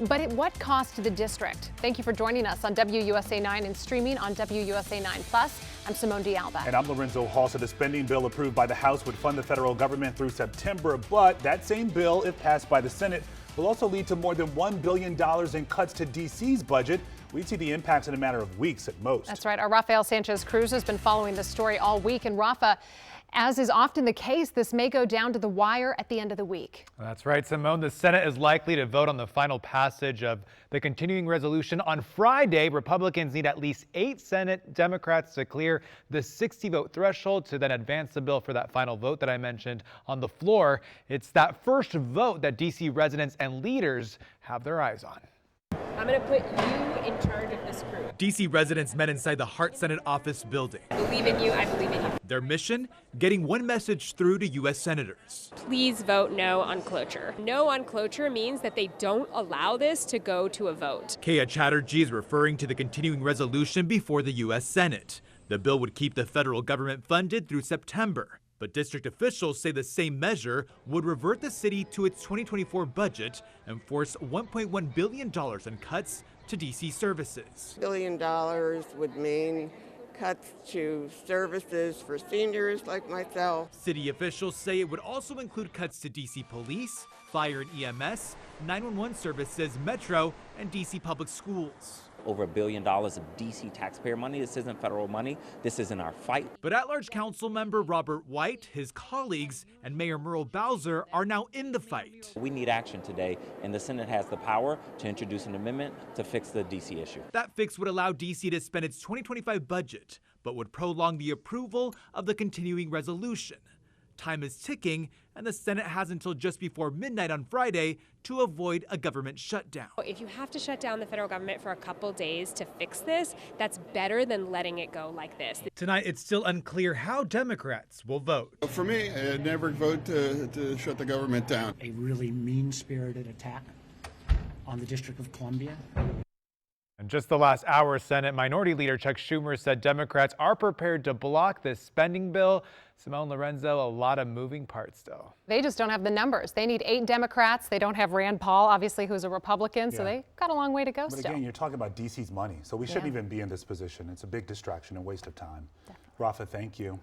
But at what cost to the district? Thank you for joining us on WUSA 9 and streaming on WUSA 9 Plus. I'm Simone D'Alba. And I'm Lorenzo Halsa. The spending bill approved by the House would fund the federal government through September, but that same bill, if passed by the Senate, will also lead to more than $1 billion in cuts to D.C.'s budget. We'd see the impacts in a matter of weeks at most. That's right. Our Rafael Sanchez Cruz has been following this story all week. And Rafa, as is often the case, this may go down to the wire at the end of the week. That's right, Simone. The Senate is likely to vote on the final passage of the continuing resolution on Friday. Republicans need at least 8 Senate Democrats to clear the 60-vote threshold to then advance the bill for that final vote that I mentioned on the floor. It's that first vote that D.C. residents and leaders have their eyes on. I'm going to put you in charge of this crew. D.C. residents met inside the Hart Senate office building. I believe in you. I believe in you. Their mission? Getting one message through to U.S. senators. Please vote no on cloture. No on cloture means that they don't allow this to go to a vote. Kaya Chatterjee is referring to the continuing resolution before the U.S. Senate. The bill would keep the federal government funded through September. But district officials say the same measure would revert the city to its 2024 budget and force $1.1 billion in cuts to D.C. services. $1 billion would mean cuts to services for seniors like myself. City officials say it would also include cuts to D.C. police, fire and EMS, 911 services, Metro, and D.C. public schools. Over $1 billion of D.C. taxpayer money. This isn't federal money. This isn't our fight. But at-large council member Robert White, his colleagues, and Mayor Merle Bowser are now in the fight. We need action today, and the Senate has the power to introduce an amendment to fix the D.C. issue. That fix would allow D.C. to spend its 2025 budget, but would prolong the approval of the continuing resolution. Time is ticking, and the Senate has until just before midnight on Friday to avoid a government shutdown. If you have to shut down the federal government for a couple days to fix this, that's better than letting it go like this. Tonight, it's still unclear how Democrats will vote. For me, I'd never vote to shut the government down. A really mean-spirited attack on the District of Columbia. In just the last hour, Senate Minority Leader Chuck Schumer said Democrats are prepared to block this spending bill. Simone, Lorenzo, a lot of moving parts still. They just don't have the numbers. They need 8 Democrats. They don't have Rand Paul, obviously, who's a Republican, so they got a long way to go But still. again, you're talking about D.C.'s money, so we shouldn't even be in this position. It's a big distraction and waste of time. Definitely. Rafa, thank you.